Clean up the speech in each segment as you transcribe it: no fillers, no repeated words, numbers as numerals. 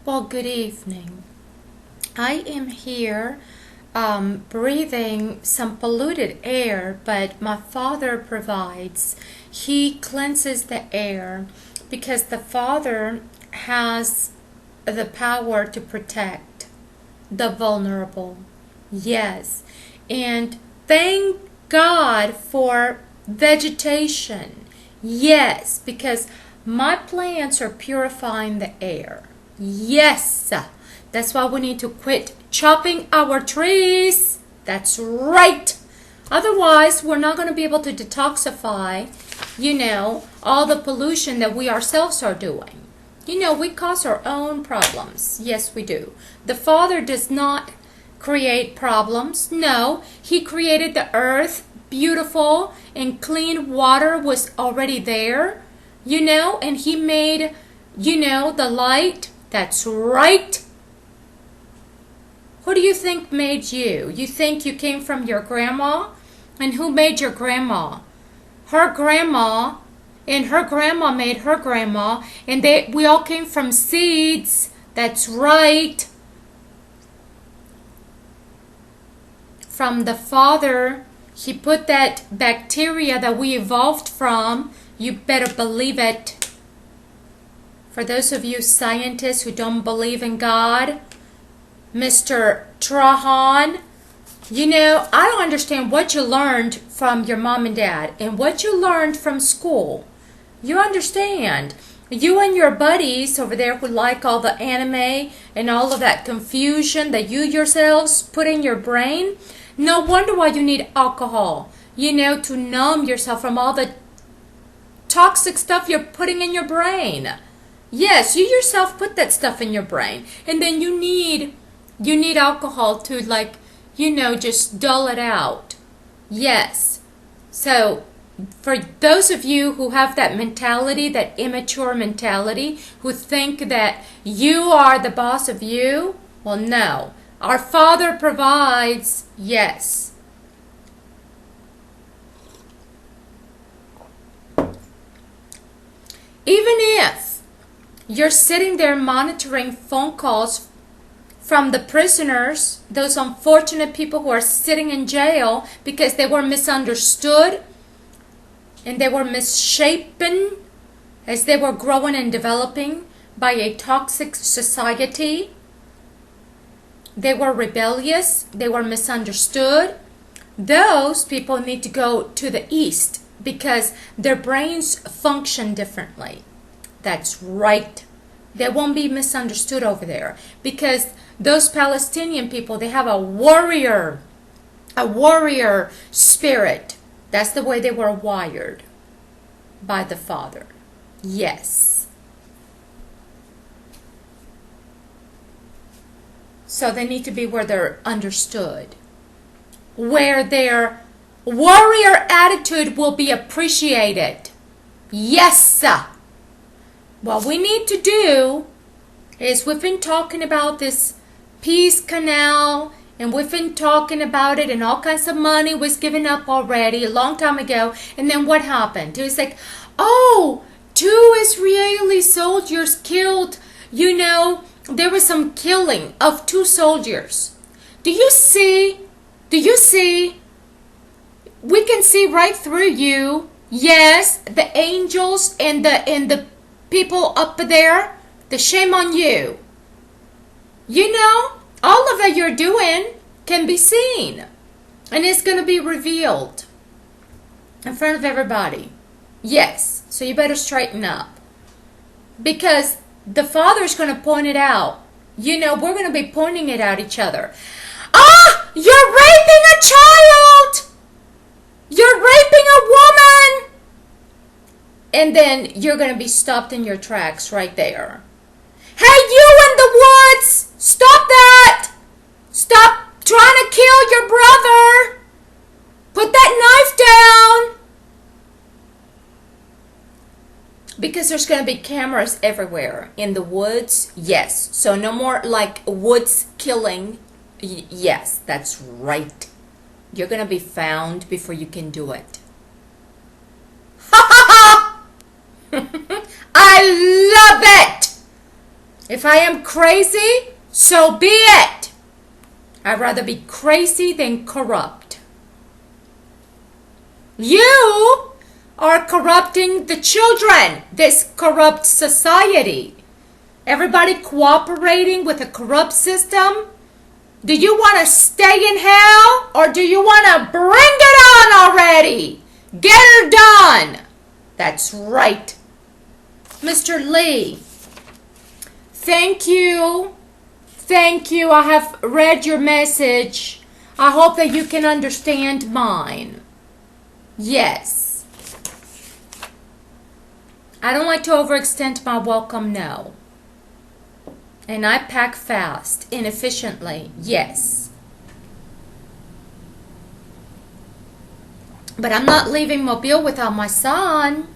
Well, good evening. I am here breathing some polluted air, but my Father provides. He cleanses the air because the Father has the power to protect the vulnerable. Yes. And thank God for vegetation. Yes, because my plants are purifying the air. Yes. That's why we need to quit chopping our trees. That's right. Otherwise, we're not going to be able to detoxify, all the pollution that we ourselves are doing. We cause our own problems. Yes, we do. The Father does not create problems. No, He created the earth beautiful and clean water was already there, and He made, the light. That's right. Who do you think made you? You think you came from your grandma? And who made your grandma? Her grandma, and her grandma made her grandma, and we all came from seeds. That's right. From the Father, He put that bacteria that we evolved from. You better believe it. For those of you scientists who don't believe in God, Mr. Trahan, I don't understand what you learned from your mom and dad and what you learned from school. You understand. You and your buddies over there who like all the anime and all of that confusion that you yourselves put in your brain, no wonder why you need alcohol, to numb yourself from all the toxic stuff you're putting in your brain. Yes, you yourself put that stuff in your brain, and then you need alcohol to just dull it out. Yes. So for those of you who have that mentality, that immature mentality, who think that you are the boss of you, well, no. Our Father provides. Yes. Even if you're sitting there monitoring phone calls from the prisoners, those unfortunate people who are sitting in jail because they were misunderstood and they were misshapen as they were growing and developing by a toxic society. They were rebellious. They were misunderstood. Those people need to go to the East because their brains function differently. That's right. They won't be misunderstood over there because those Palestinian people, they have a warrior spirit. That's the way they were wired by the Father. Yes. So they need to be where they're understood, where their warrior attitude will be appreciated. Yes. What we need to do is, we've been talking about this peace canal, and we've been talking about it, and all kinds of money was given up already a long time ago. And then what happened? It was like, 2 Israeli soldiers killed. There was some killing of 2 soldiers. Do you see? We can see right through you. Yes, the angels and the people up there, the shame on you. All of that you're doing can be seen. And it's going to be revealed in front of everybody. Yes, so you better straighten up. Because the Father's going to point it out. We're going to be pointing it at each other. You're raping a child! You're raping a woman! And then you're going to be stopped in your tracks right there. Hey, you in the woods! Stop that! Stop trying to kill your brother! Put that knife down! Because there's going to be cameras everywhere. In the woods, yes. So no more woods killing. Yes, that's right. You're going to be found before you can do it. Ha ha ha! I love it! If I am crazy, so be it. I'd rather be crazy than corrupt. You are corrupting the children, this corrupt society. Everybody cooperating with a corrupt system. Do you want to stay in hell or do you want to bring it on already? Get her done. That's right. Mr. Lee, thank you. Thank you. I have read your message. I hope that you can understand mine. Yes. I don't like to overextend my welcome, no. And I pack fast, inefficiently, yes. But I'm not leaving Mobile without my son.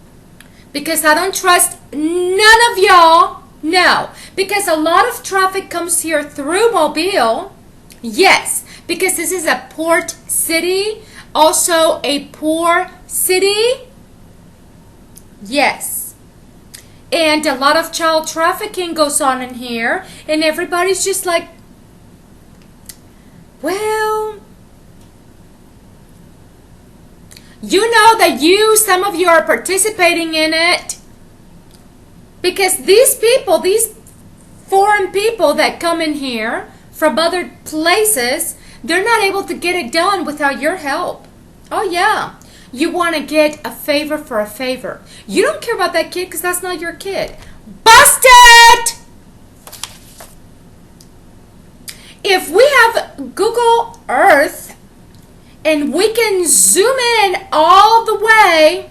Because I don't trust none of y'all. No. Because a lot of traffic comes here through Mobile. Yes. Because this is a port city. Also a poor city. Yes. And a lot of child trafficking goes on in here. And everybody's just like, well, you know that some of you are participating in it. Because these people, these foreign people that come in here from other places, they're not able to get it done without your help. Oh yeah. You want to get a favor for a favor. You don't care about that kid because that's not your kid. Bust it! If we have Google Earth and we can zoom in all the way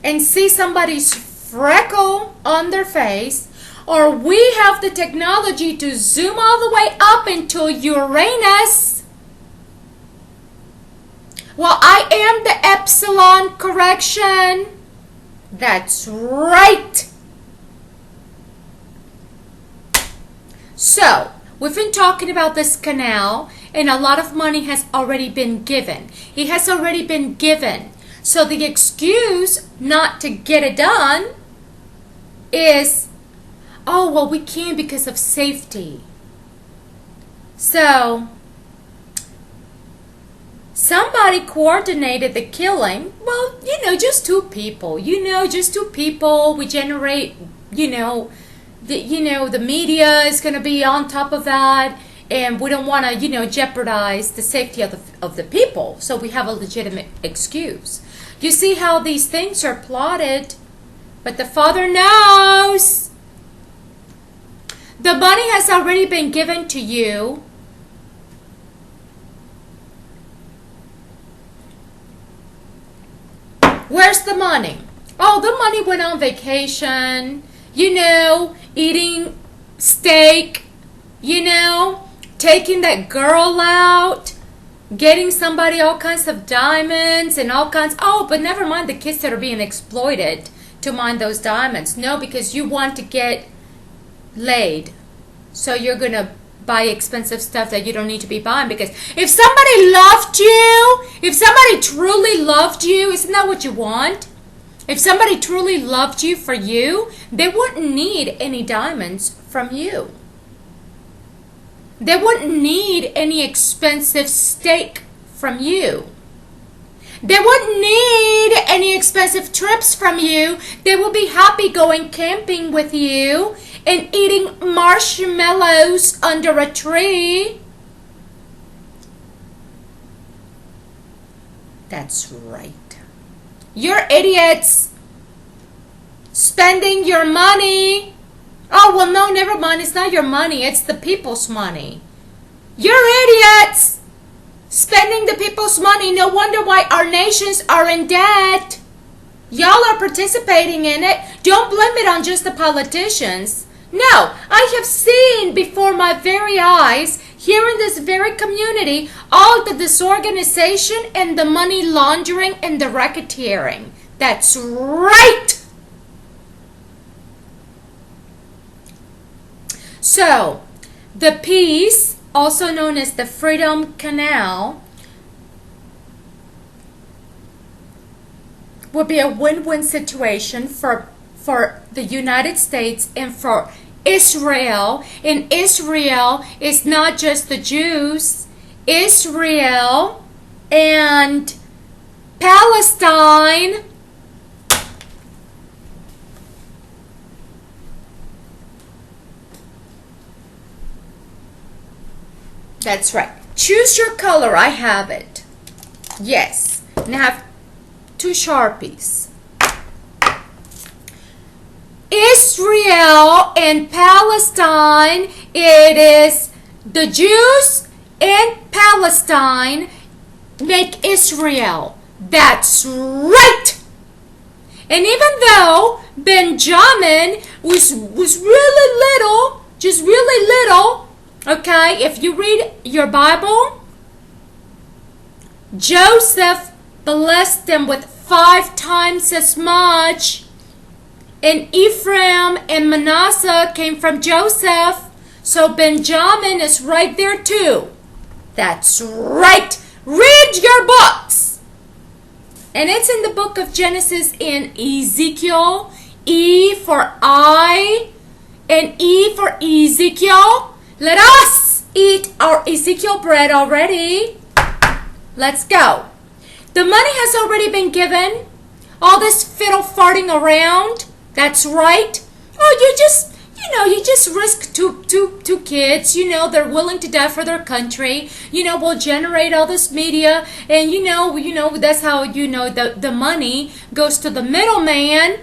and see somebody's freckle on their face, or we have the technology to zoom all the way up into Uranus. Well, I am the epsilon correction. That's right. So, we've been talking about this canal, and a lot of money has already been given. It has already been given. So the excuse not to get it done is, oh, well, we can't because of safety. So somebody coordinated the killing. Well, just two people. Just two people. We generate, the media is going to be on top of that. And we don't want to, jeopardize the safety of the people. So we have a legitimate excuse. You see how these things are plotted. But the Father knows. The money has already been given to you. Where's the money? Oh, the money went on vacation, eating steak, taking that girl out, getting somebody all kinds of diamonds and all kinds. Oh, but never mind the kids that are being exploited to mine those diamonds. No, because you want to get laid. So you're going to buy expensive stuff that you don't need to be buying, because if somebody loved you, if somebody truly loved you, isn't that what you want? If somebody truly loved you for you, they wouldn't need any diamonds from you. They wouldn't need any expensive steak from you. They wouldn't need any expensive trips from you. They would be happy going camping with you and eating marshmallows under a tree. That's right. You're idiots. Spending your money. Oh, well, no, never mind. It's not your money. It's the people's money. You're idiots. Spending the people's money. No wonder why our nations are in debt. Y'all are participating in it. Don't blame it on just the politicians. No, I have seen before my very eyes, here in this very community, all the disorganization and the money laundering and the racketeering. That's right. So, the peace, also known as the Freedom Canal, would be a win-win situation for for the United States and for Israel. And Israel is not just the Jews. Israel and Palestine. That's right. Choose your color. I have it. Yes. And I have 2 Sharpies. Israel and Palestine. It is the Jews and Palestine make Israel. That's right. And even though Benjamin was really little, just really little, okay, if you read your Bible, Joseph blessed them with 5 times as much. And Ephraim and Manasseh came from Joseph. So Benjamin is right there too. That's right. Read your books. And it's in the book of Genesis and Ezekiel. E for I and E for Ezekiel. Let us eat our Ezekiel bread already. Let's go. The money has already been given. All this fiddle farting around. That's right. Oh, you just risk two kids. They're willing to die for their country. We'll generate all this media. And that's how the money goes to the middleman.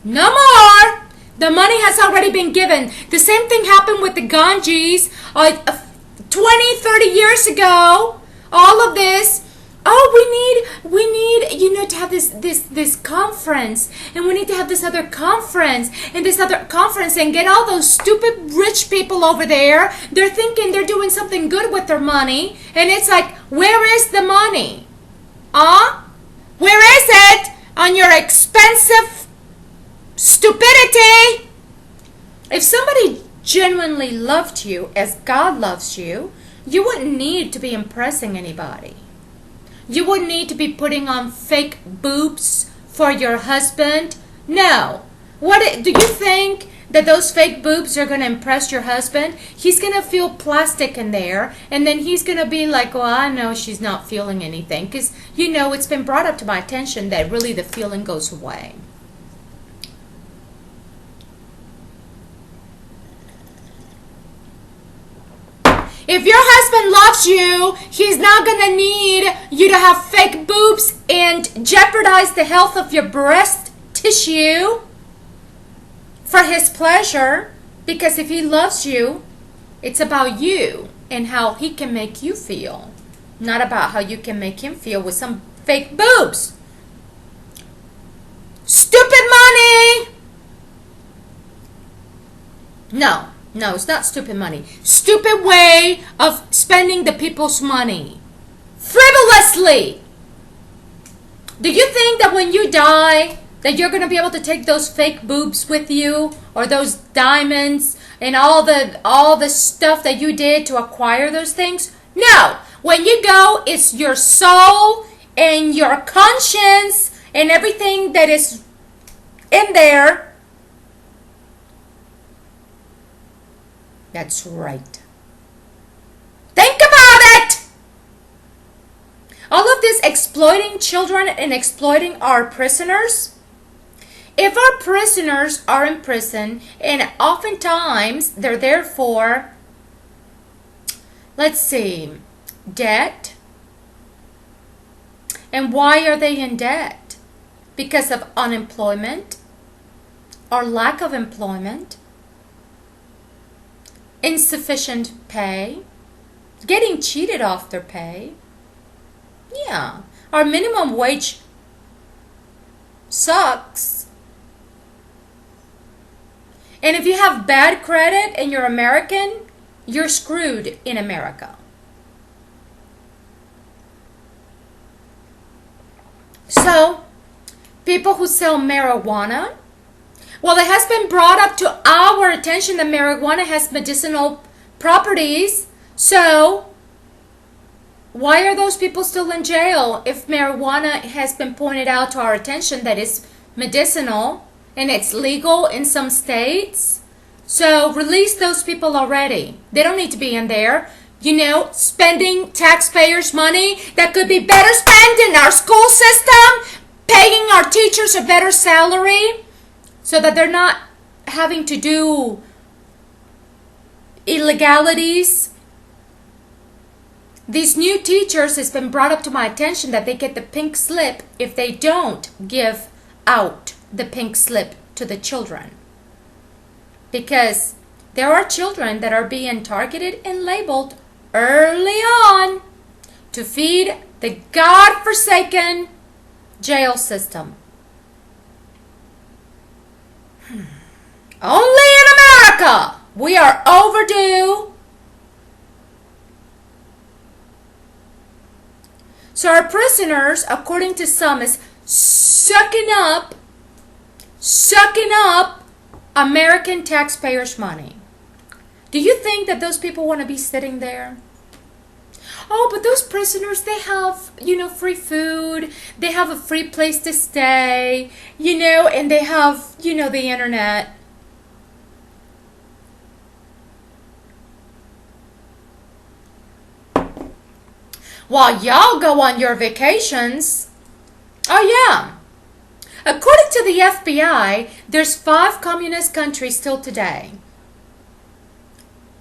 No more. The money has already been given. The same thing happened with the Ganges 20, 30 years ago. All of this. Oh, we need to have this conference, and we need to have this other conference, and this other conference, and get all those stupid rich people over there. They're thinking they're doing something good with their money, and it's like, where is the money? Where is it on your expensive stupidity? If somebody genuinely loved you as God loves you, you wouldn't need to be impressing anybody. You wouldn't need to be putting on fake boobs for your husband. No. Do you think that those fake boobs are going to impress your husband? He's going to feel plastic in there, and then he's going to be like, well, I know she's not feeling anything, because, it's been brought up to my attention that really the feeling goes away. If your husband loves you, he's not going to need you to have fake boobs and jeopardize the health of your breast tissue for his pleasure. Because if he loves you, it's about you and how he can make you feel. Not about how you can make him feel with some fake boobs. Stupid money! No, it's not stupid money. Stupid way of spending the people's money. Frivolously. Do you think that when you die, that you're going to be able to take those fake boobs with you? Or those diamonds and all the stuff that you did to acquire those things? No. When you go, it's your soul and your conscience and everything that is in there. That's right. Think about it! All of this exploiting children and exploiting our prisoners. If our prisoners are in prison, and oftentimes they're there for, let's see, debt. And why are they in debt? Because of unemployment or lack of employment. Insufficient pay, getting cheated off their pay. Yeah, our minimum wage sucks. And if you have bad credit and you're American, you're screwed in America. So, people who sell marijuana, well, it has been brought up to our attention that marijuana has medicinal properties. So, why are those people still in jail if marijuana has been pointed out to our attention that it's medicinal, and it's legal in some states. So release those people already. They don't need to be in there, spending taxpayers' money that could be better spent in our school system, paying our teachers a better salary so that they're not having to do illegalities. These new teachers, it's been brought up to my attention that they get the pink slip if they don't give out the pink slip to the children. Because there are children that are being targeted and labeled early on to feed the God-forsaken jail system. Only in America we are overdue. So our prisoners, according to some, is sucking up American taxpayers' money. Do you think that those people want to be sitting there? Oh, but those prisoners, they have, free food. They have a free place to stay, and they have, the internet. While y'all go on your vacations. Oh, yeah. According to the FBI, there's 5 communist countries still today.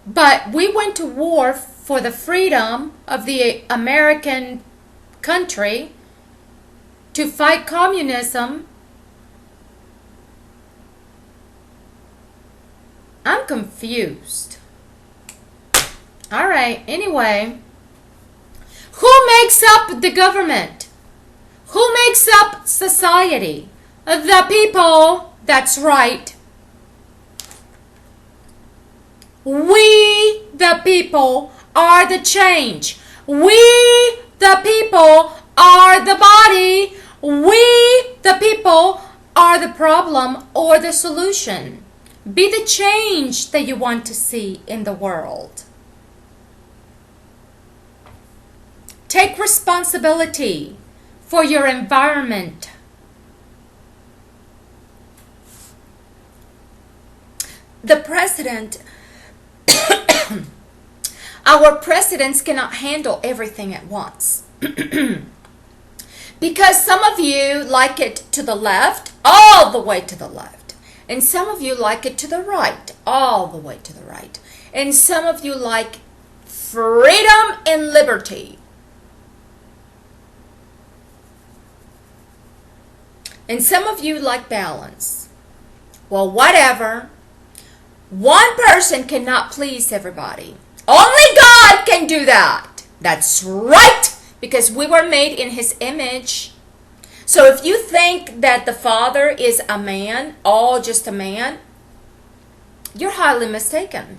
But we went to war for the freedom of the American country to fight communism. I'm confused. All right, anyway. Who makes up the government? Who makes up society? The people. That's right. We, the people, are the change. We, the people, are the body. We, the people, are the problem or the solution. Be the change that you want to see in the world. Take responsibility for your environment. The president, our presidents cannot handle everything at once. Because some of you like it to the left, all the way to the left. And some of you like it to the right, all the way to the right. And some of you like freedom and liberty. And some of you like balance. Well, whatever. One person cannot please everybody. Only God can do that. That's right. Because we were made in His image. So if you think that the Father is a man, all just a man, you're highly mistaken.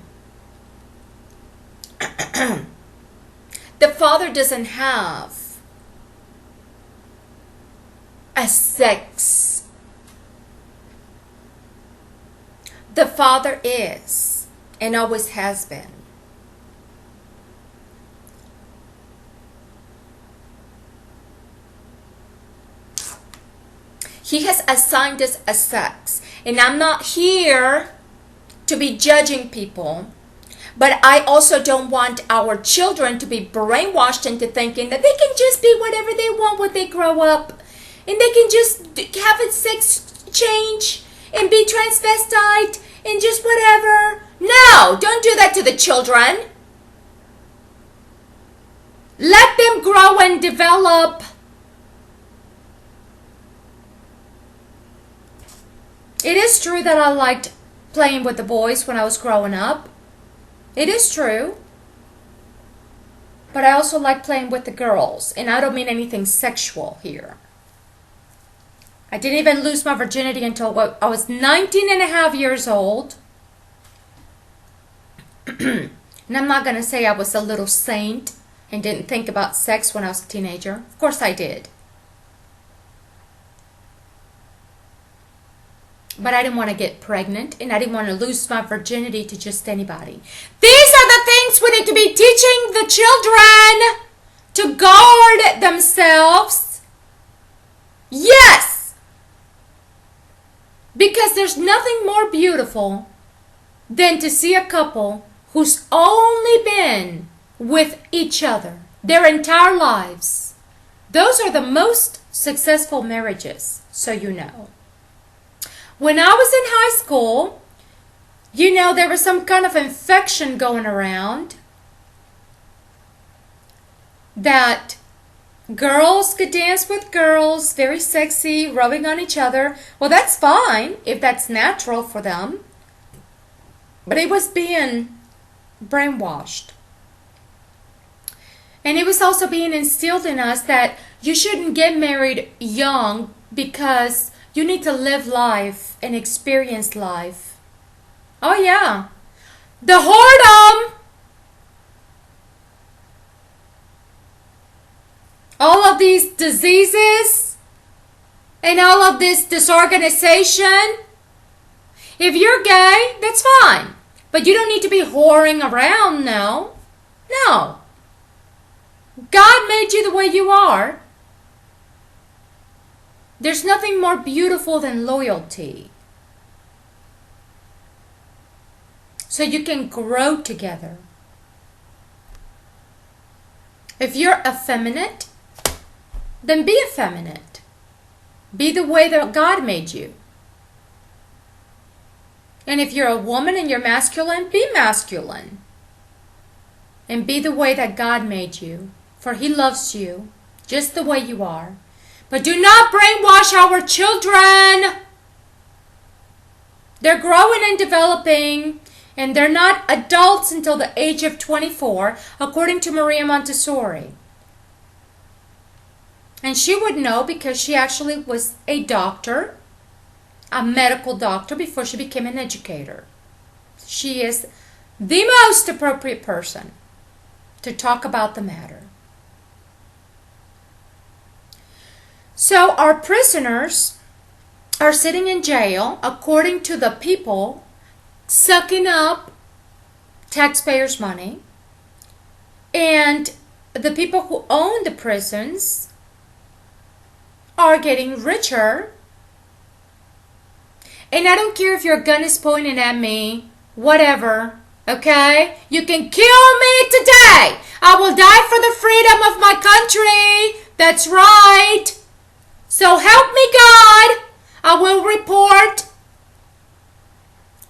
The Father doesn't have a sex. The Father is and always has been. He has assigned us a sex. And I'm not here to be judging people. But I also don't want our children to be brainwashed into thinking that they can just be whatever they want when they grow up. And they can just have a sex change and be transvestite and just whatever. No, don't do that to the children. Let them grow and develop. It is true that I liked playing with the boys when I was growing up. It is true. But I also like playing with the girls. And I don't mean anything sexual here. I didn't even lose my virginity until I was 19 and a half years old. And I'm not going to say I was a little saint and didn't think about sex when I was a teenager. Of course I did. But I didn't want to get pregnant, and I didn't want to lose my virginity to just anybody. These are the things we need to be teaching the children to guard themselves. Yes. Because there's nothing more beautiful than to see a couple who's only been with each other their entire lives. Those are the most successful marriages, so you know. When I was in high school, there was some kind of infection going around that girls could dance with girls, very sexy, rubbing on each other. Well, that's fine if that's natural for them. But it was being brainwashed. And it was also being instilled in us that you shouldn't get married young because you need to live life and experience life. Oh yeah. The whoredom. All of these diseases and all of this disorganization. If you're gay, that's fine. But you don't need to be whoring around, no. No. God made you the way you are. There's nothing more beautiful than loyalty. So you can grow together. If you're effeminate, then be effeminate. Be the way that God made you. And if you're a woman and you're masculine, be masculine. And be the way that God made you. For He loves you just the way you are. But do not brainwash our children. They're growing and developing, and they're not adults until the age of 24, according to Maria Montessori. And she would know because she actually was a doctor, a medical doctor, before she became an educator. She is the most appropriate person to talk about the matter. So our prisoners are sitting in jail, according to the people, sucking up taxpayers' money. And the people who own the prisons are getting richer. And I don't care if your gun is pointed at me, whatever, okay? You can kill me today. I will die for the freedom of my country. That's right. So help me God. I will report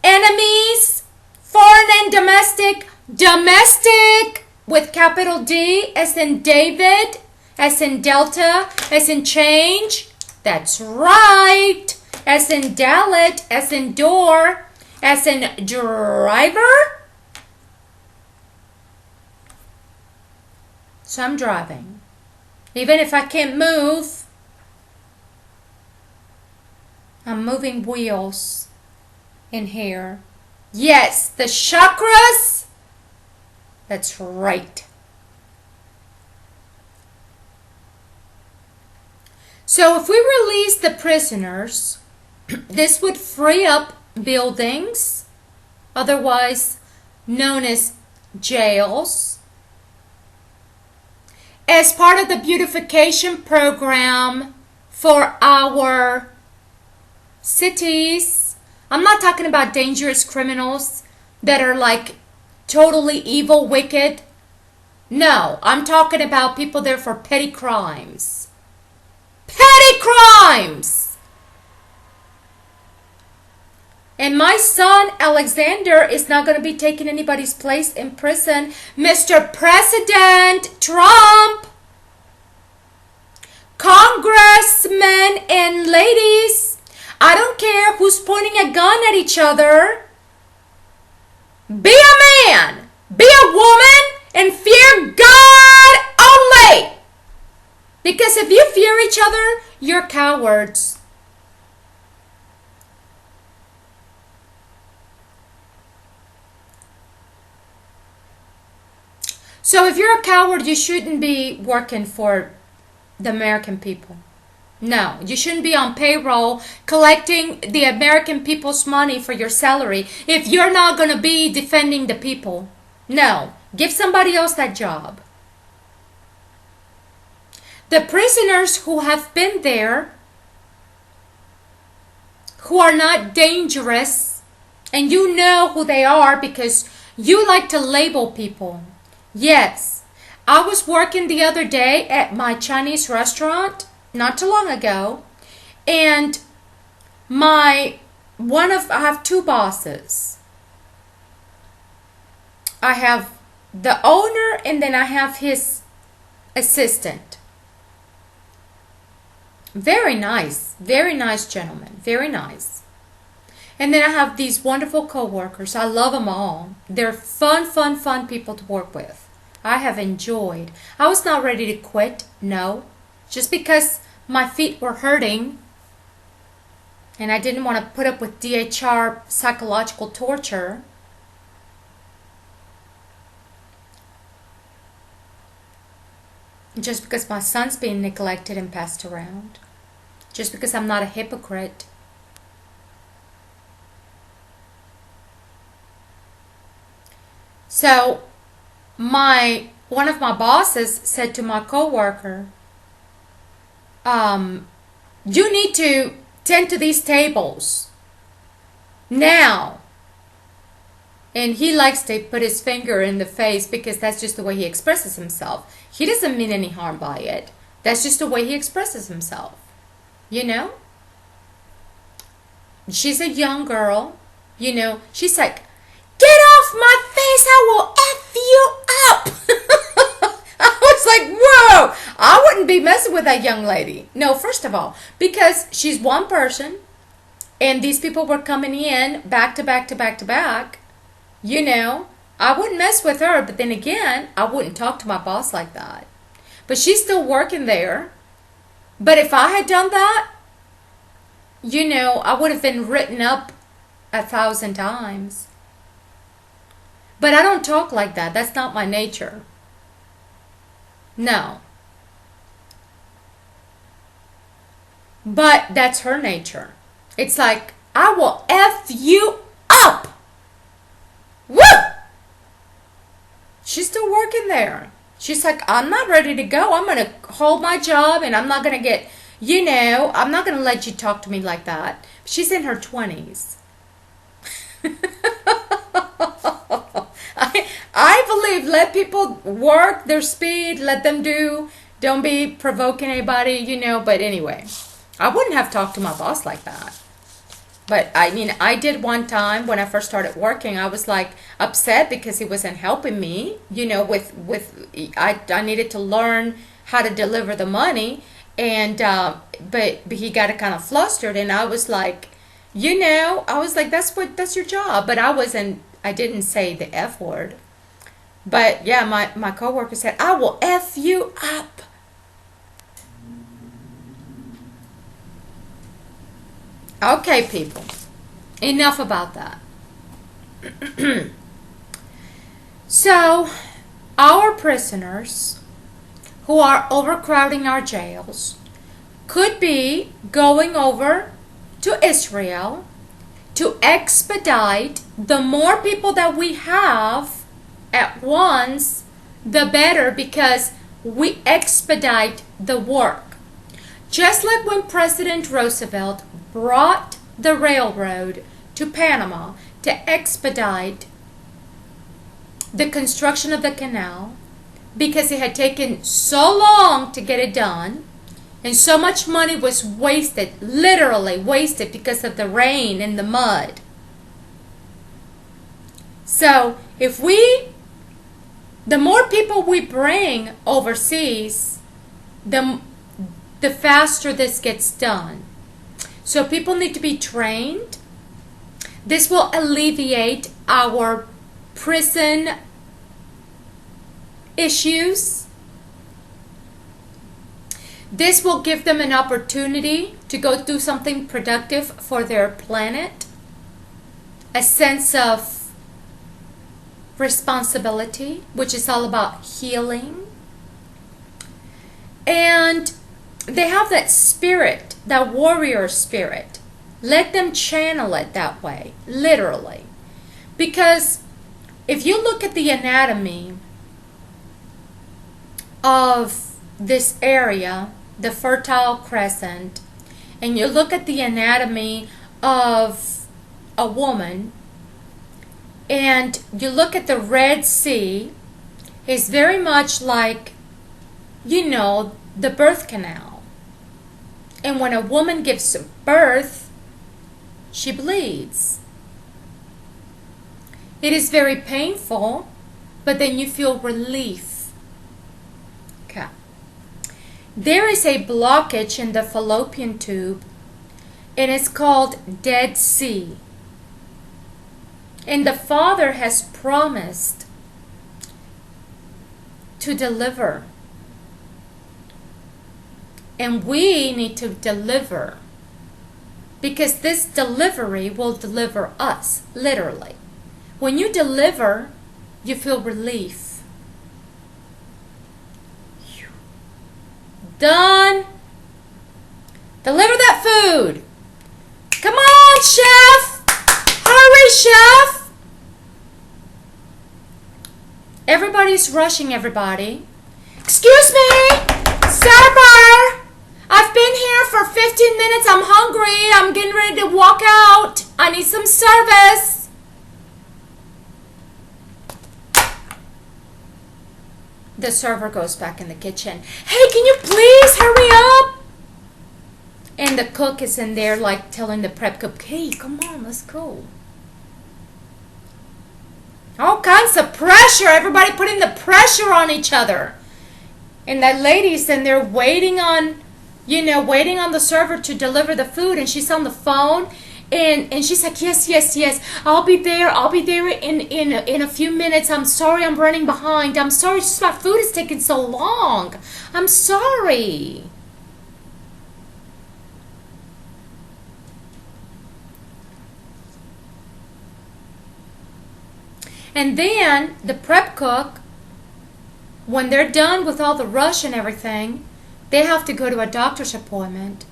enemies, foreign and domestic. Domestic with capital D, as in David, as in Delta, as in change. That's right. As in Dalit, as in door, as in driver. So I'm driving. Even if I can't move, I'm moving wheels in here. Yes, the chakras. That's right. So if we release the prisoners, this would free up buildings, otherwise known as jails, as part of the beautification program for our cities. I'm not talking about dangerous criminals that are like totally evil, wicked. No, I'm talking about people there for petty crimes. Petty crimes! And my son, Alexander, is not going to be taking anybody's place in prison. Mr. President Trump, congressmen and ladies, I don't care who's pointing a gun at each other. Be a man, be a woman, and fear God only. Because if you fear each other, you're cowards. So if you're a coward, you shouldn't be working for the American people. No, you shouldn't be on payroll collecting the American people's money for your salary if you're not going to be defending the people. No, give somebody else that job. The prisoners who have been there who are not dangerous, and you know who they are because you like to label people. Yes, I was working the other day at my Chinese restaurant not too long ago, and I have two bosses. I have the owner, and then I have his assistant. Very nice gentleman, very nice. And then I have these wonderful co-workers. I love them all. They're fun people to work with. I have enjoyed. I was not ready to quit, no. Just because my feet were hurting and I didn't want to put up with DHR psychological torture. Just because my son's being neglected and passed around. Just because I'm not a hypocrite. So, one of my bosses said to my coworker, you need to tend to these tables now. And he likes to put his finger in the face because that's just the way he expresses himself. He doesn't mean any harm by it. That's just the way he expresses himself. You know? She's a young girl. You know, she's like, get off my face, I will F you up. I was like, whoa, I wouldn't be messing with that young lady. No, first of all, because she's one person and these people were coming in back to back to back to back. You know, I wouldn't mess with her, but then again, I wouldn't talk to my boss like that. But she's still working there. But if I had done that, you know, I would have been written up 1,000 times. But I don't talk like that. That's not my nature. No. But that's her nature. It's like, I will F you up. Woo! She's still working there. She's like, I'm not ready to go. I'm going to hold my job and I'm not going to get, you know, I'm not going to let you talk to me like that. She's in her 20s. I believe let people work their speed, let them do, don't be provoking anybody, you know, but anyway, I wouldn't have talked to my boss like that. But I mean, I did one time when I first started working, I was like upset because he wasn't helping me, you know, I needed to learn how to deliver the money, and but he got kind of flustered, and I was like, you know, I was like, that's your job, but I didn't say the F word. But yeah, my coworker said, I will F you up. Okay, people, enough about that. So, our prisoners who are overcrowding our jails could be going over to Israel to expedite. The more people that we have at once, the better, because we expedite the work. Just like when President Roosevelt brought the railroad to Panama to expedite the construction of the canal, because it had taken so long to get it done, and so much money was wasted, literally wasted, because of the rain and the mud. So the more people we bring overseas, the faster this gets done. So people need to be trained. This will alleviate our prison issues. This will give them an opportunity to go do something productive for their planet. A sense of responsibility, which is all about healing. And they have that spirit, that warrior spirit. Let them channel it that way, literally. Because if you look at the anatomy of this area, the Fertile Crescent, and you look at the anatomy of a woman and you look at the Red Sea, it's very much like, the birth canal. And when a woman gives birth, she bleeds. It is very painful, but then you feel relief. Okay. There is a blockage in the fallopian tube, and it's called Dead Sea. And the Father has promised to deliver. And we need to deliver, because this delivery will deliver us, literally. When you deliver, you feel relief. Done. Deliver that food. Come on, chef. Hurry, chef. Everybody's rushing everybody. Excuse me, server. I've been here for 15 minutes. I'm hungry. I'm getting ready to walk out. I need some service. The server goes back in the kitchen. Hey, can you please hurry up? And the cook is in there like telling the prep cook, hey, come on, let's go. All kinds of pressure. Everybody putting the pressure on each other. And that lady's in there waiting on the server to deliver the food, and she's on the phone, and she's like, yes, I'll be there in a few minutes. I'm sorry I'm running behind. I'm sorry, just my food is taking so long. I'm sorry. And then the prep cook, when they're done with all the rush and everything, they have to go to a doctor's appointment.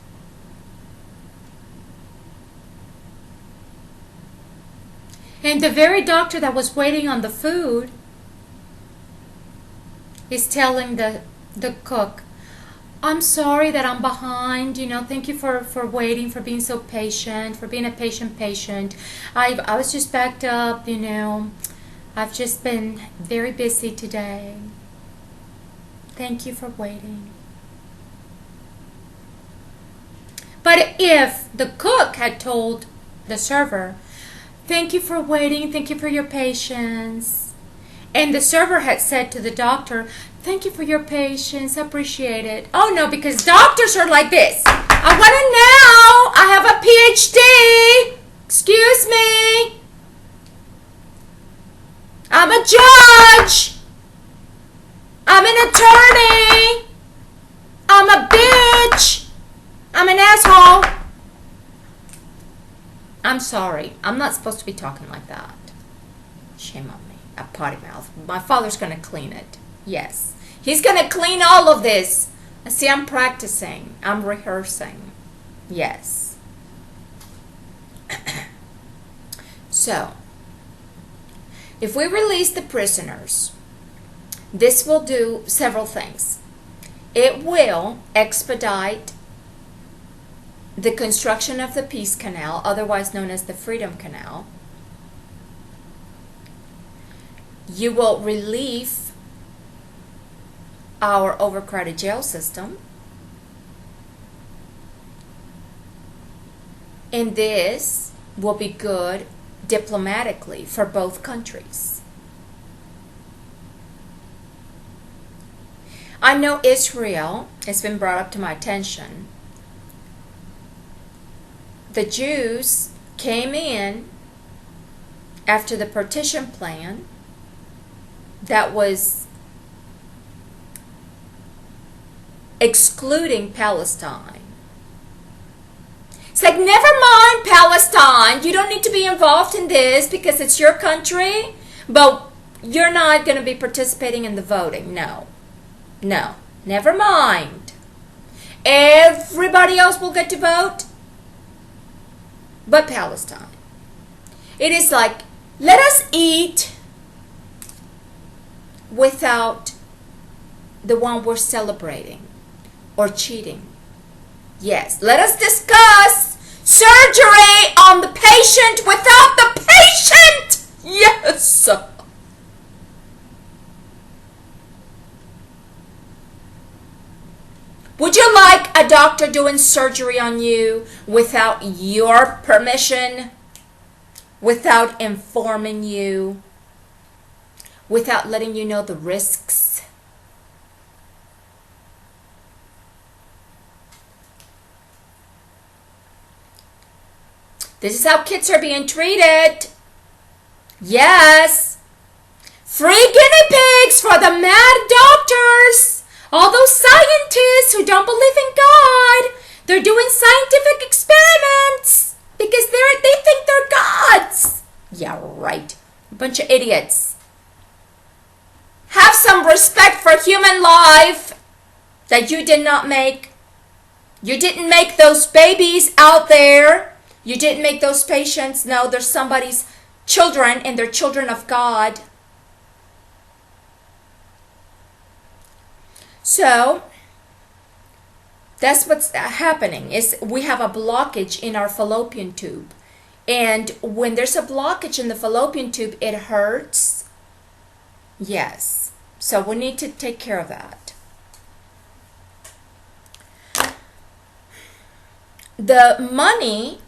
And the very doctor that was waiting on the food is telling the cook, I'm sorry that I'm behind. Thank you for waiting, for being so patient, for being a patient. I was just backed up, I've just been very busy today. Thank you for waiting. But if the cook had told the server, thank you for waiting, thank you for your patience, and the server had said to the doctor, thank you for your patience, I appreciate it. Oh no, because doctors are like this. I want to know, I have a PhD. Excuse me. I'm a judge. I'm an attorney. I'm a bitch. I'm an asshole. I'm sorry. I'm not supposed to be talking like that. Shame on me. A potty mouth. My father's going to clean it. Yes. He's going to clean all of this. See, I'm practicing. I'm rehearsing. Yes. So, if we release the prisoners, this will do several things. It will expedite the construction of the Peace Canal, otherwise known as the Freedom Canal. You will relieve our overcrowded jail system. And this will be good diplomatically for both countries. I know Israel has been brought up to my attention. The Jews came in after the partition plan that was excluding Palestine. It's like, never mind Palestine. You don't need to be involved in this because it's your country, but you're not going to be participating in the voting. No, never mind. Everybody else will get to vote, but Palestine. It is like, let us eat without the one we're celebrating or cheating. Yes, let us discuss surgery on the patient without the patient. Yes. Would you like a doctor doing surgery on you without your permission? Without informing you? Without letting you know the risks? This is how kids are being treated. Yes. Free guinea pigs for the mad doctors. All those scientists who don't believe in God. They're doing scientific experiments because they think they're gods. Yeah, right. A bunch of idiots. Have some respect for human life that you did not make. You didn't make those babies out there. You didn't make those patients. No, they're somebody's children and they're children of God. So that's what's happening is we have a blockage in our fallopian tube. And when there's a blockage in the fallopian tube, it hurts. Yes. So we need to take care of that. The money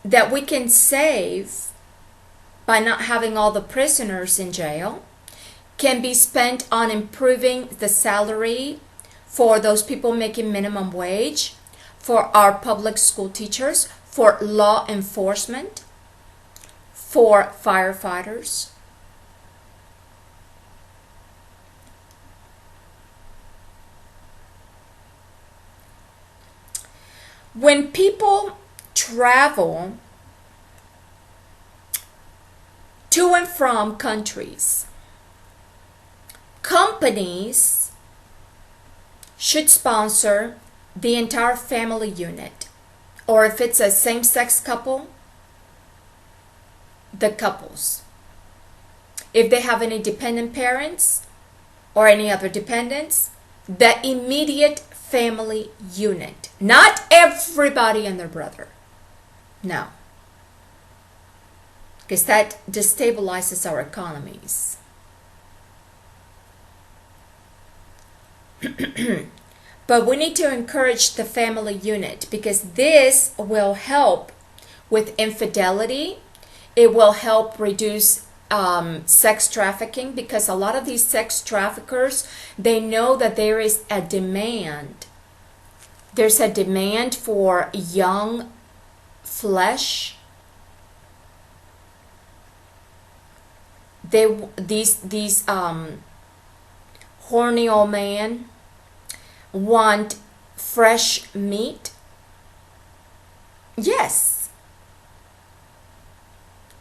that we can save by not having all the prisoners in jail can be spent on improving the salary for those people making minimum wage, for our public school teachers, for law enforcement, for firefighters. When people travel to and from countries, companies should sponsor the entire family unit, or if it's a same-sex couple, the couples. If they have any dependent parents or any other dependents, the immediate family unit. Not everybody and their brother. No. Because that destabilizes our economies. But we need to encourage the family unit because this will help with infidelity. It will help reduce sex trafficking because a lot of these sex traffickers, they know that there is a demand. There's a demand for young flesh. These horny old men want fresh meat. Yes.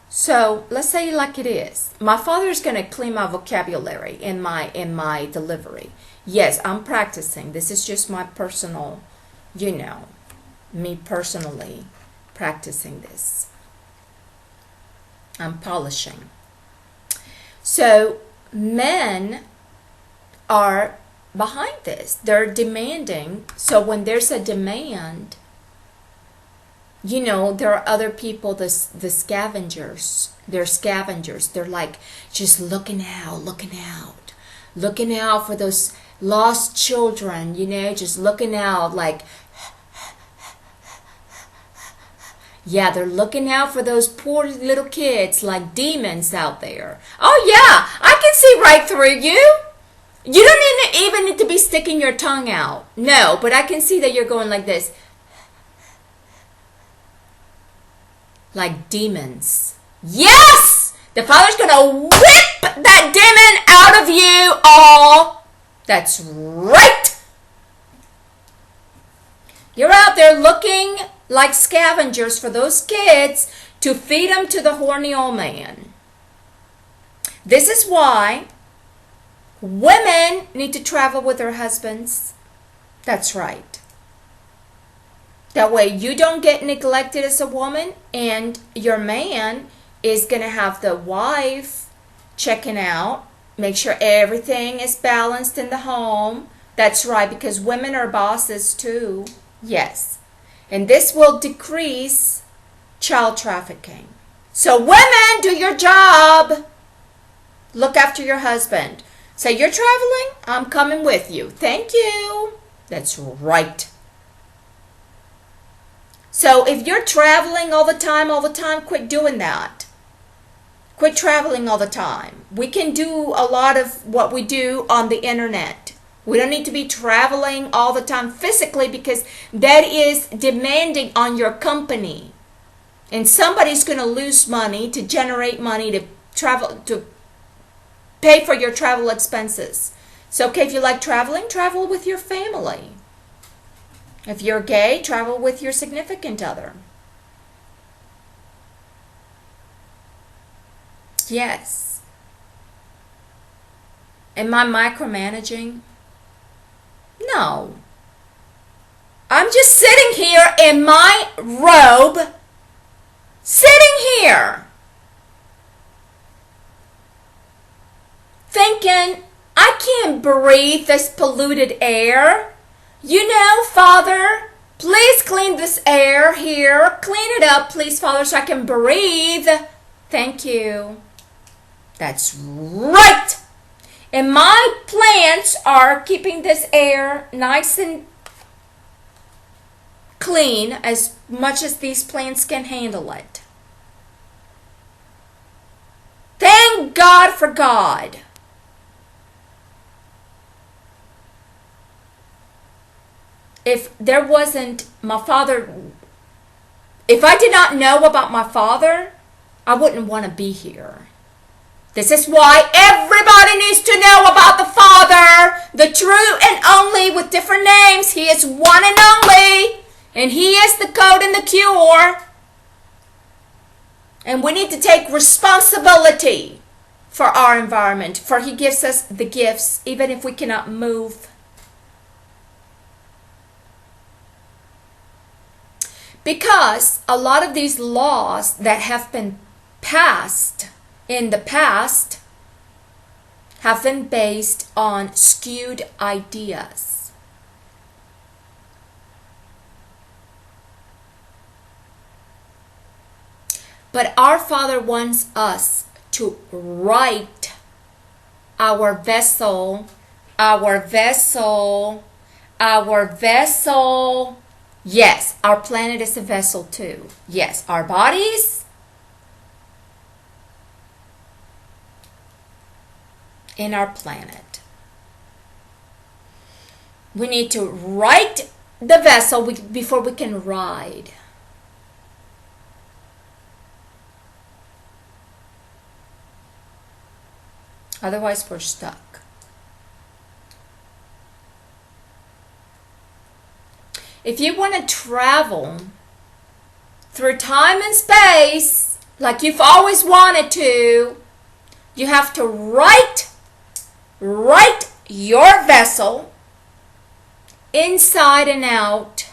So let's say like it is. My father's gonna clean my vocabulary in my delivery. Yes, I'm practicing. This is just my personal, me personally practicing this. I'm polishing. So men are behind this. They're demanding. So when there's a demand, there are other people, the scavengers. They're scavengers. They're like just looking out for those lost children, just looking out like, yeah, they're looking out for those poor little kids like demons out there. Oh yeah, I can see right through you. You don't even need to be sticking your tongue out. No, but I can see that you're going like this. Like demons. Yes! The Father's going to whip that demon out of you all. That's right. You're out there looking like scavengers for those kids to feed them to the horny old man. This is why women need to travel with their husbands. That's right. That way you don't get neglected as a woman, and your man is going to have the wife checking out, make sure everything is balanced in the home. That's right, because women are bosses too. Yes. And this will decrease child trafficking. So women, do your job. Look after your husband. Say, you're traveling? I'm coming with you. Thank you. That's right. So if you're traveling all the time, quit doing that. Quit traveling all the time. We can do a lot of what we do on the internet. We don't need to be traveling all the time physically, because that is demanding on your company. And somebody's going to lose money to generate money to travel, to pay for your travel expenses. So, okay, if you like traveling, travel with your family. If you're gay, travel with your significant other. Yes. Am I micromanaging? No. I'm just sitting here in my robe, sitting here, thinking, I can't breathe this polluted air. You know, Father, please clean this air here. Clean it up, please, Father, so I can breathe. Thank you. That's right. And my plants are keeping this air nice and clean as much as these plants can handle it. Thank God for God. If there wasn't my father, if I did not know about my father, I wouldn't want to be here. This is why everybody needs to know about the Father, the true and only, with different names. He is one and only, and He is the code and the cure. And we need to take responsibility for our environment, for He gives us the gifts, even if we cannot move. Because a lot of these laws that have been passed in the past have been based on skewed ideas. But our Father wants us to right our vessel, our vessel, our vessel. Yes, our planet is a vessel too. Yes, our bodies and our planet. We need to right the vessel before we can ride. Otherwise, we're stuck. If you want to travel through time and space like you've always wanted to, you have to right your vessel inside and out.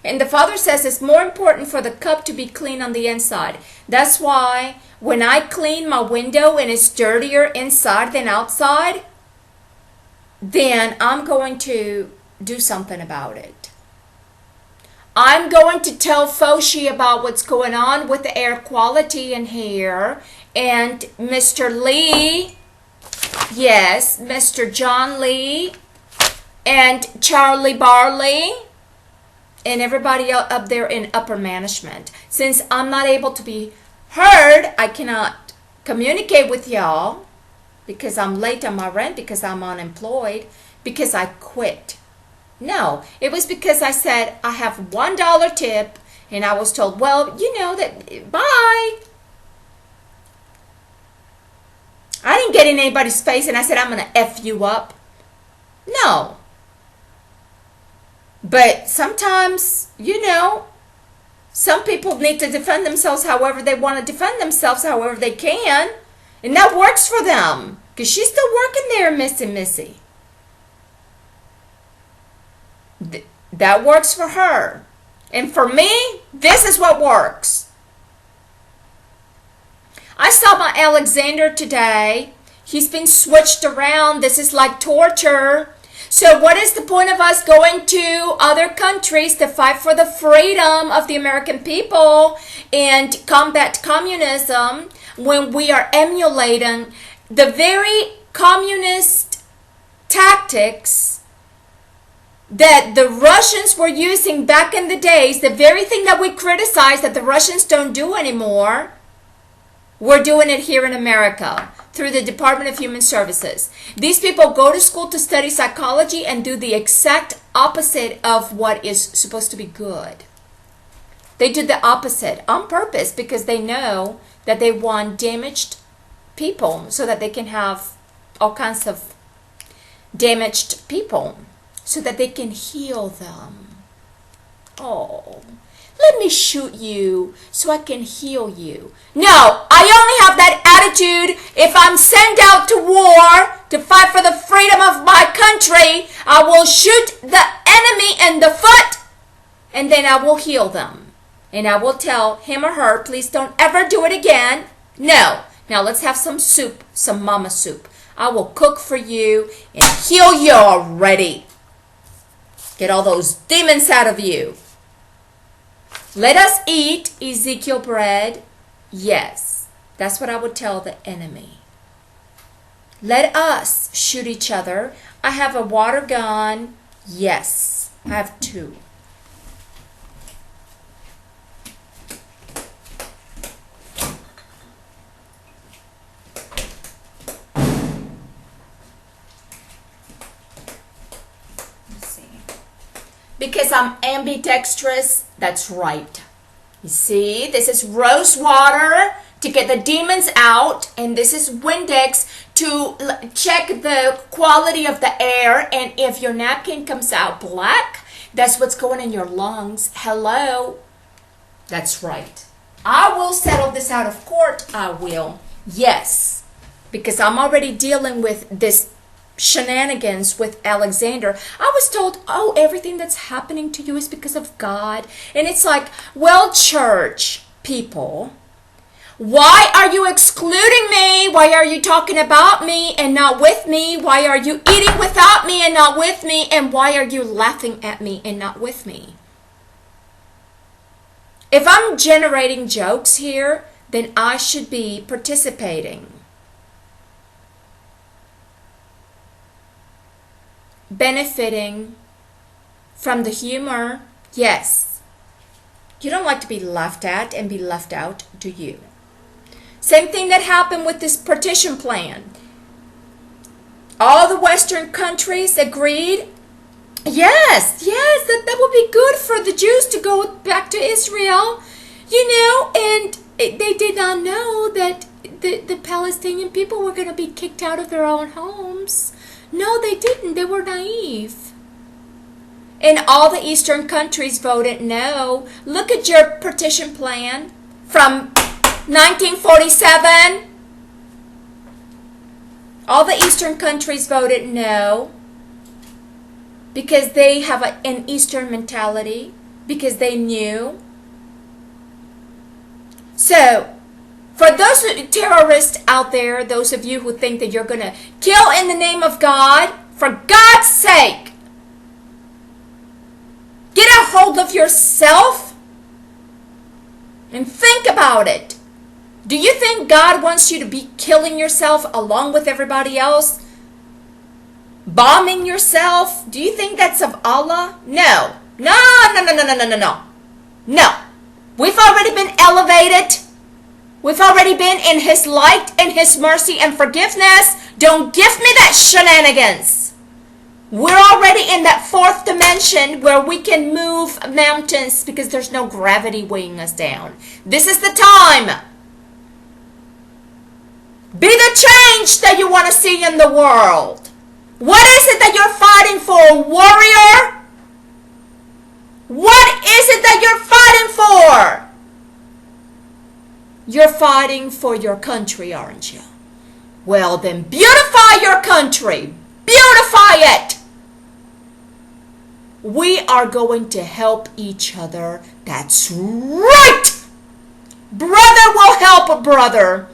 And the Father says it's more important for the cup to be clean on the inside. That's why when I clean my window and it's dirtier inside than outside, then I'm going to do something about it. I'm going to tell Foshi about what's going on with the air quality in here. And Mr. Lee, yes, Mr. John Lee, and Charlie Barley, and everybody up there in upper management. Since I'm not able to be heard, I cannot communicate with y'all, because I'm late on my rent, because I'm unemployed, because I quit. No, it was because I said I have $1 tip, and I was told, well, you know that, bye. I didn't get in anybody's face, and I said, I'm going to F you up. No. But sometimes, you know, some people need to defend themselves however they want to defend themselves, however they can. And that works for them. Because she's still working there, Missy. That works for her. And for me, this is what works. I saw my Alexander today. He's been switched around. This is like torture. So what is the point of us going to other countries to fight for the freedom of the American people and combat communism when we are emulating the very communist tactics that the Russians were using back in the days, the very thing that we criticize that the Russians don't do anymore? We're doing it here in America through the Department of Human Services. These people go to school to study psychology and do the exact opposite of what is supposed to be good. They do the opposite on purpose because they know that they want damaged people so that they can have all kinds of damaged people so that they can heal them. Oh, let me shoot you so I can heal you. No, I only have that attitude if I'm sent out to war to fight for the freedom of my country. I will shoot the enemy in the foot and then I will heal them. And I will tell him or her, please don't ever do it again. No. Now let's have some soup, some mama soup. I will cook for you and heal you already. Get all those demons out of you. Let us eat Ezekiel bread. Yes, that's what I would tell the enemy. Let us shoot each other. I have a water gun. Yes, I have 2. Because I'm ambidextrous, that's right. You see, this is rose water to get the demons out, and this is Windex to check the quality of the air, and if your napkin comes out black, that's what's going in your lungs. Hello? That's right. I will settle this out of court, I will. Yes, because I'm already dealing with this shenanigans with Alexander. I was told, oh, everything that's happening to you is because of God. And it's like, well, church people, why are you excluding me? Why are you talking about me and not with me? Why are you eating without me and not with me? And why are you laughing at me and not with me? If I'm generating jokes here, then I should be participating. Benefiting from the humor. Yes. You don't like to be laughed at and be left out, do you? Same thing that happened with this partition plan. All the Western countries agreed, yes, that would be good for the Jews to go back to Israel, and they did not know that the Palestinian people were going to be kicked out of their own homes. No, they didn't. They were naive. And all the Eastern countries voted no. Look at your partition plan from 1947. All the Eastern countries voted no because they have an Eastern mentality, because they knew. So, for those terrorists out there, those of you who think that you're going to kill in the name of God, for God's sake, get a hold of yourself and think about it. Do you think God wants you to be killing yourself along with everybody else? Bombing yourself? Do you think that's of Allah? No. No. We've already been elevated. We've already been in His light and His mercy and forgiveness. Don't give me that shenanigans. We're already in that 4th dimension where we can move mountains because there's no gravity weighing us down. This is the time. Be the change that you want to see in the world. What is it that you're fighting for, warrior? What is it that you're fighting for? You're fighting for your country, aren't you? Well, then beautify your country. Beautify it. We are going to help each other. That's right. Brother will help a brother.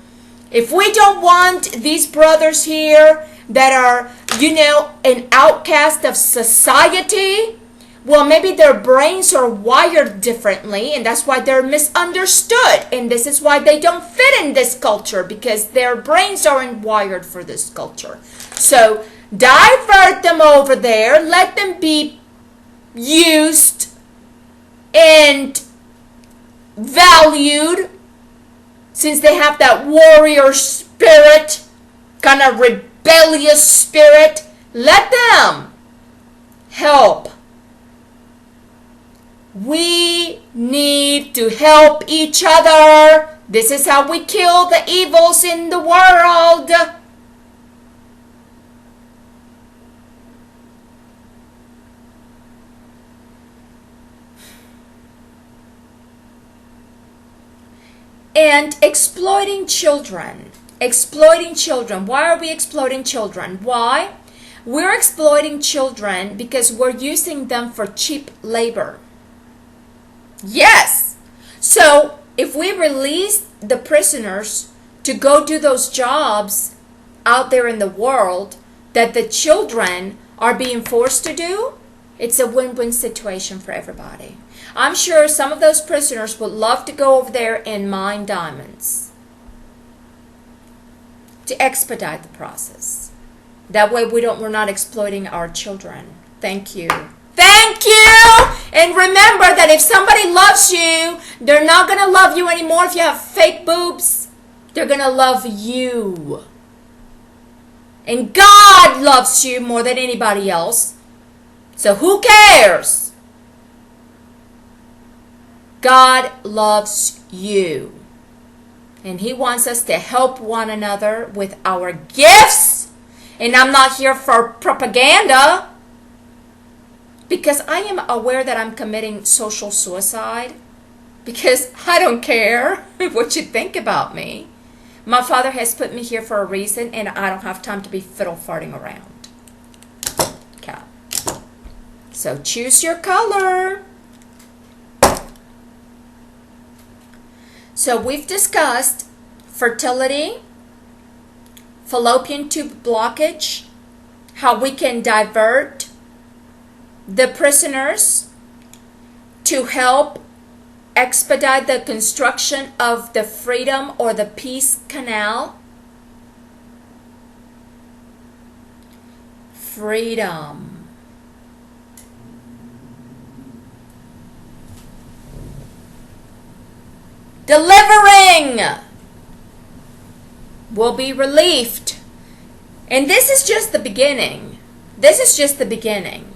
If we don't want these brothers here that are an outcast of society. Well, maybe their brains are wired differently, and that's why they're misunderstood. And this is why they don't fit in this culture, because their brains aren't wired for this culture. So divert them over there. Let them be used and valued, since they have that warrior spirit, kind of rebellious spirit. Let them help. We need to help each other. This is how we kill the evils in the world. And exploiting children. Exploiting children. Why are we exploiting children? Why? We're exploiting children because we're using them for cheap labor. Yes. So if we release the prisoners to go do those jobs out there in the world that the children are being forced to do, it's a win-win situation for everybody. I'm sure some of those prisoners would love to go over there and mine diamonds to expedite the process. That way we're not exploiting our children. Thank you. Thank you! And remember that if somebody loves you, they're not going to love you anymore if you have fake boobs. They're going to love you. And God loves you more than anybody else. So who cares? God loves you. And He wants us to help one another with our gifts. And I'm not here for propaganda. Because I am aware that I'm committing social suicide. Because I don't care what you think about me. My Father has put me here for a reason, and I don't have time to be fiddle farting around. Okay. So choose your color. So we've discussed fertility, fallopian tube blockage, how we can divert the prisoners to help expedite the construction of the Freedom or the Peace Canal. Freedom. Delivering will be relieved. And this is just the beginning. This is just the beginning.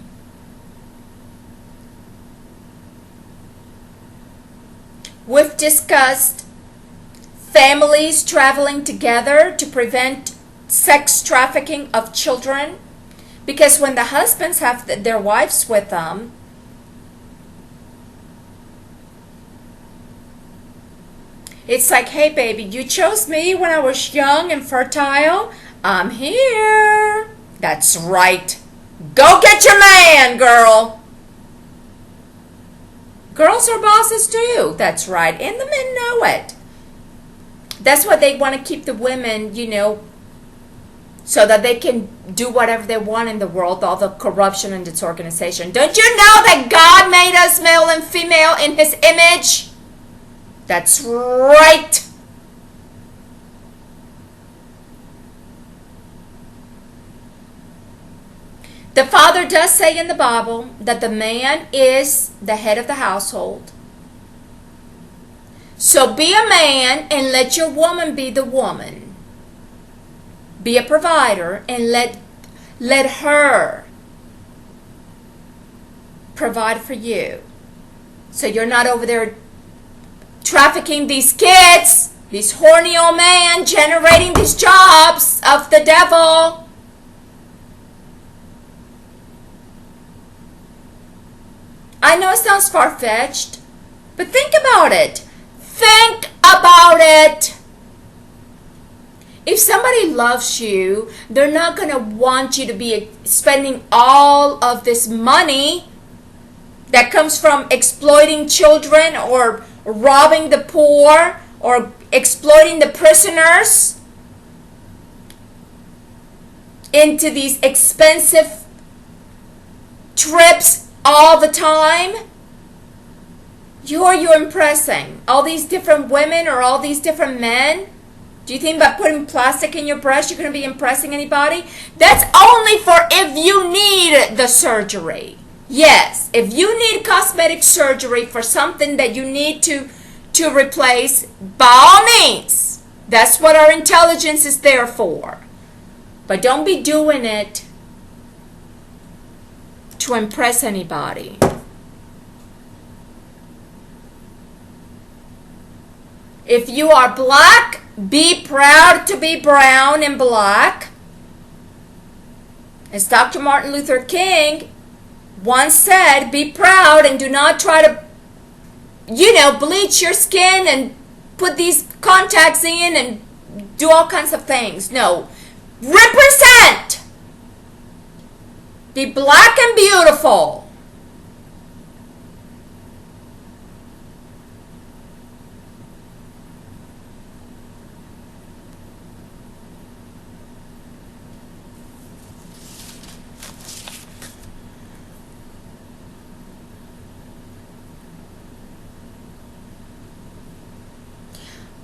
We've discussed families traveling together to prevent sex trafficking of children. Because when the husbands have their wives with them, it's like, hey baby, you chose me when I was young and fertile. I'm here. That's right. Go get your man, girl. Girls are bosses too. That's right. And the men know it. That's why they want to keep the women, so that they can do whatever they want in the world, all the corruption in this organization. Don't you know that God made us male and female in His image? That's right. The Father does say in the Bible that the man is the head of the household. So be a man and let your woman be the woman. Be a provider and let her provide for you. So you're not over there trafficking these kids, these horny old men, generating these jobs of the devil. I know it sounds far-fetched, but think about it. Think about it. If somebody loves you, they're not going to want you to be spending all of this money that comes from exploiting children or robbing the poor or exploiting the prisoners. into these expensive trips all the time? Who are you impressing? All these different women or all these different men? Do you think by putting plastic in your breast you're going to be impressing anybody? That's only for if you need the surgery. Yes, if you need cosmetic surgery for something that you need to replace, by all means. That's what our intelligence is there for. But don't be doing it to impress anybody. If you are black, be proud to be brown and black. As Dr. Martin Luther King once said, be proud and do not try to, bleach your skin and put these contacts in and do all kinds of things. No. Represent! Be black and beautiful.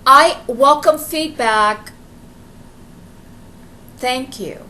I welcome feedback. Thank you.